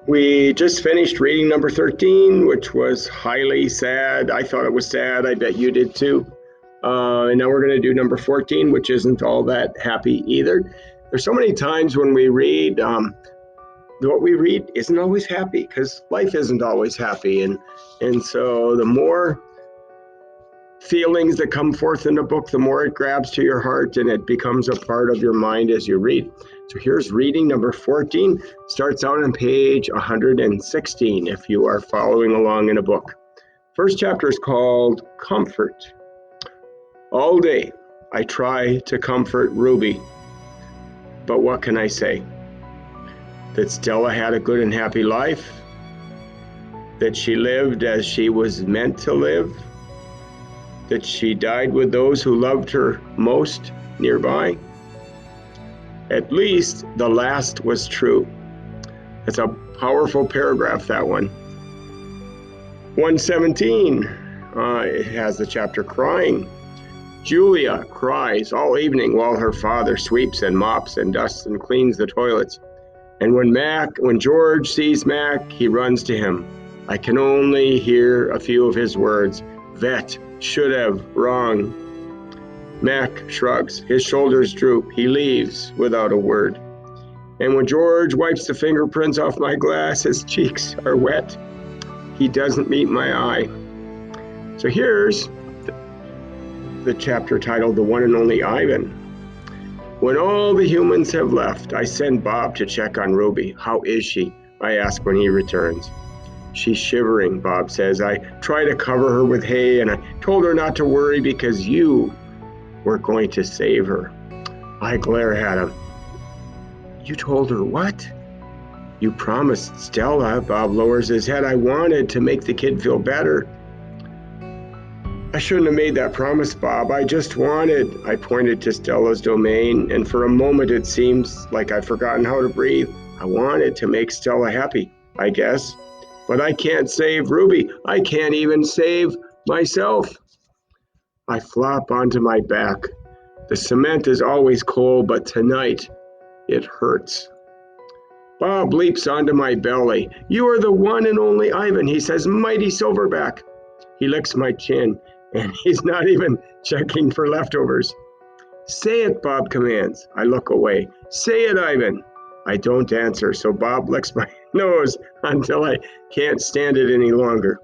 We just finished reading number 13, which was highly sad. I thought it was sad. I bet you did too. And now we're going to do number 14, which isn't all that happy either. There's so many times when we read, what we read isn't always happy because life isn't always happy. And so the more feelings that come forth in the book, the more it grabs to your heart and it becomes a part of your mind as you read. So here's reading number 14, starts out on page 116 if you are following along in a book. First chapter is called Comfort. All day I try to comfort Ruby, but what can I say? That Stella had a good and happy life, that she lived as she was meant to live, that she died with those who loved her most nearby. At least the last was true. It's a powerful paragraph, that one. 117, it has the chapter Crying. Julia cries all evening while her father sweeps and mops and dusts and cleans the toilets. And when George sees Mac, he runs to him. I can only hear a few of his words. Vet, should have, wrong. Mac shrugs, his shoulders droop, he leaves without a word. And when George wipes the fingerprints off my glass, his cheeks are wet. He doesn't meet my eye. So here's the chapter titled The One and Only Ivan. When all the humans have left, I send Bob to check on Ruby. How is she? I ask when he returns. She's shivering, Bob says. I try to cover her with hay, and I told her not to worry because you were going to save her. I glare at him. You told her what? You promised Stella. Bob lowers his head. I wanted to make the kid feel better. I shouldn't have made that promise, Bob. I just wanted. I pointed to Stella's domain, and for a moment it seems like I've forgotten how to breathe. I wanted to make Stella happy, I guess. But I can't save Ruby. I can't even save myself. I flop onto my back. The cement is always cold, but tonight it hurts. Bob leaps onto my belly. You are the one and only Ivan, he says, mighty Silverback. He licks my chin, and he's not even checking for leftovers. Say it, Bob commands. I look away. Say it, Ivan. I don't answer, so Bob licks my nose until I can't stand it any longer.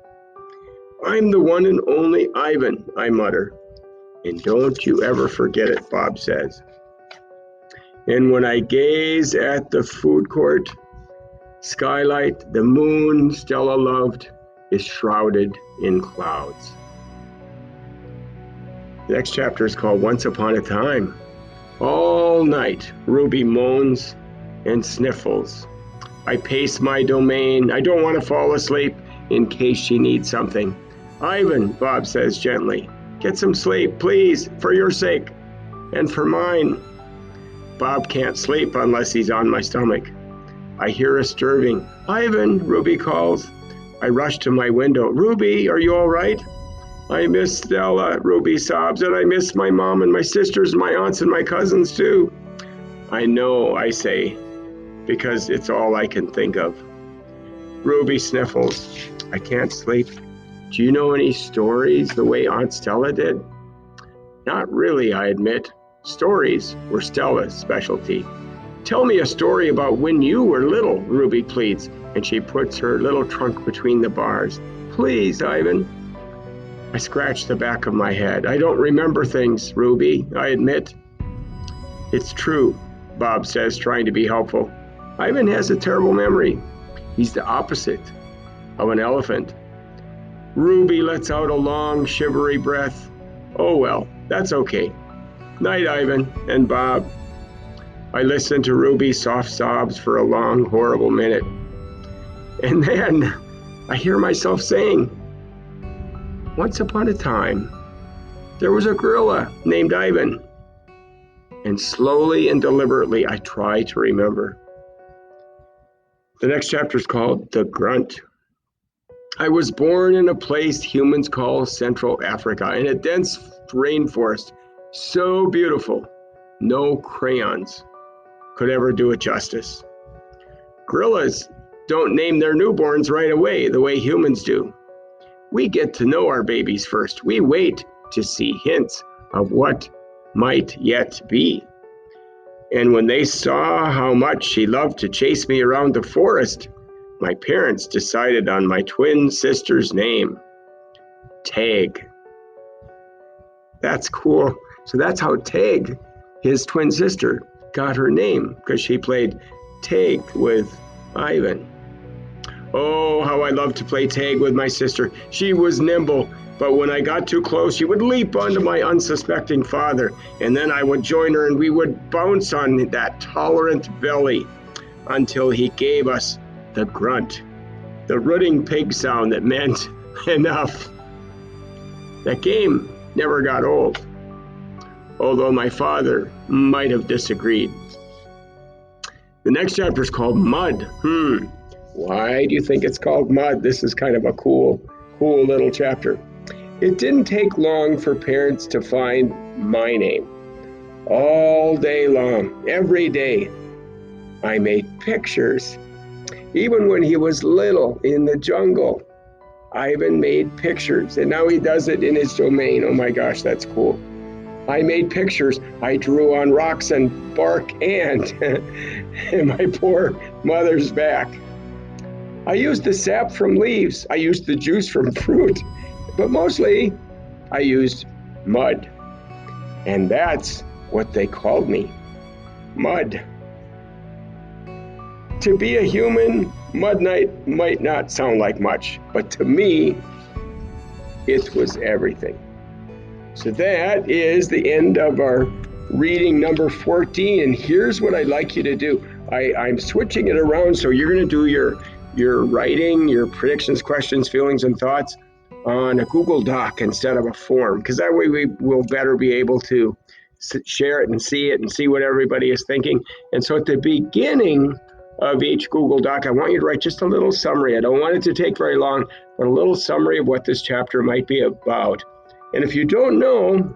I'm the one and only Ivan, I mutter. And don't you ever forget it, Bob says. And when I gaze at the food court skylight, the moon Stella loved is shrouded in clouds. The next chapter is called Once Upon a Time. All night, Ruby moans and sniffles. I pace my domain. I don't want to fall asleep in case she needs something. Ivan, Bob says gently, get some sleep, please, for your sake and for mine. Bob can't sleep unless he's on my stomach. I hear a stirring. Ivan, Ruby calls. I rush to my window. Ruby, are you all right? I miss Stella, Ruby sobs, and I miss my mom and my sisters, my aunts and my cousins too. I know, I say, because it's all I can think of. Ruby sniffles. I can't sleep. Do you know any stories the way Aunt Stella did? Not really, I admit. Stories were Stella's specialty. Tell me a story about when you were little, Ruby pleads, and she puts her little trunk between the bars. Please, Ivan. I scratch the back of my head. I don't remember things, Ruby, I admit. It's true, Bob says, trying to be helpful. Ivan has a terrible memory. He's the opposite of an elephant. Ruby lets out a long, shivery breath. Oh well, that's okay. Night, Ivan and Bob. I listen to Ruby's soft sobs for a long, horrible minute. And then I hear myself saying, once upon a time, there was a gorilla named Ivan. And slowly and deliberately, I try to remember. The next chapter is called The Grunt. I was born in a place humans call Central Africa, in a dense rainforest, so beautiful, no crayons could ever do it justice. Gorillas don't name their newborns right away the way humans do. We get to know our babies first. We wait to see hints of what might yet be. And when they saw how much she loved to chase me around the forest, my parents decided on my twin sister's name, Tag. That's cool. So that's how Tag, his twin sister, got her name, because she played tag with Ivan. Oh, how I loved to play tag with my sister. She was nimble, but when I got too close, she would leap onto my unsuspecting father, and then I would join her and we would bounce on that tolerant belly until he gave us the grunt, the rooting pig sound that meant enough. That game never got old, although my father might have disagreed. The next chapter is called Mud. Why do you think it's called Mud? This is kind of a cool little chapter. It didn't take long for parents to find my name. All day long, every day, I made pictures. Even when he was little in the jungle, Ivan made pictures, and now he does it in his domain. Oh my gosh, that's cool. I made pictures. I drew on rocks and bark and my poor mother's back. I used the sap from leaves. I used the juice from fruit, but mostly I used mud. And that's what they called me, Mud. To be a human, Mud Knight might not sound like much, but to me, it was everything. So that is the end of our reading number 14. And here's what I'd like you to do. I'm switching it around, so you're going to do your writing, your predictions, questions, feelings, and thoughts on a Google Doc instead of a form, because that way we will better be able to share it and see what everybody is thinking. And so at the beginning of each Google Doc, I want you to write just a little summary. I don't want it to take very long, but a little summary of what this chapter might be about. And if you don't know,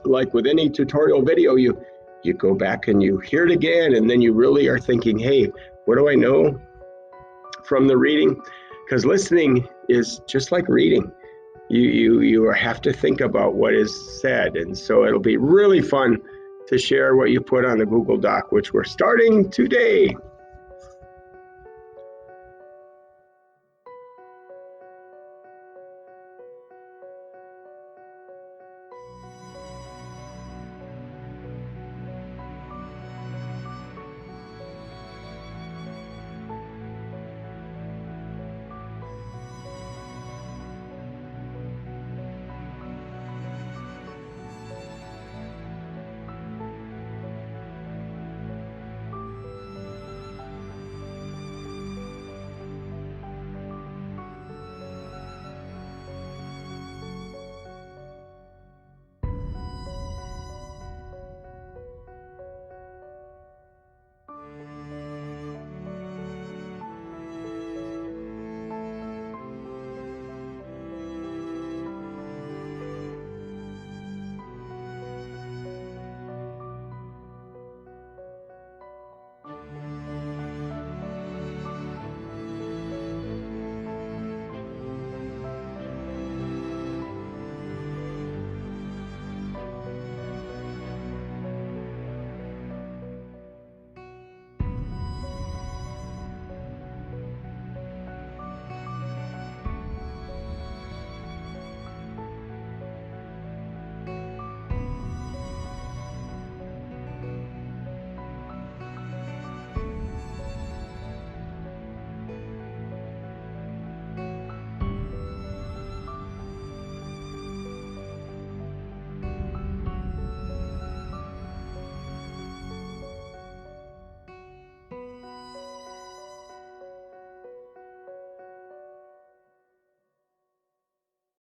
like with any tutorial video, you go back and you hear it again, and then you really are thinking, hey, what do I know from the reading? Because listening is just like reading. You have to think about what is said. And so it'll be really fun to share what you put on the Google Doc, which we're starting today.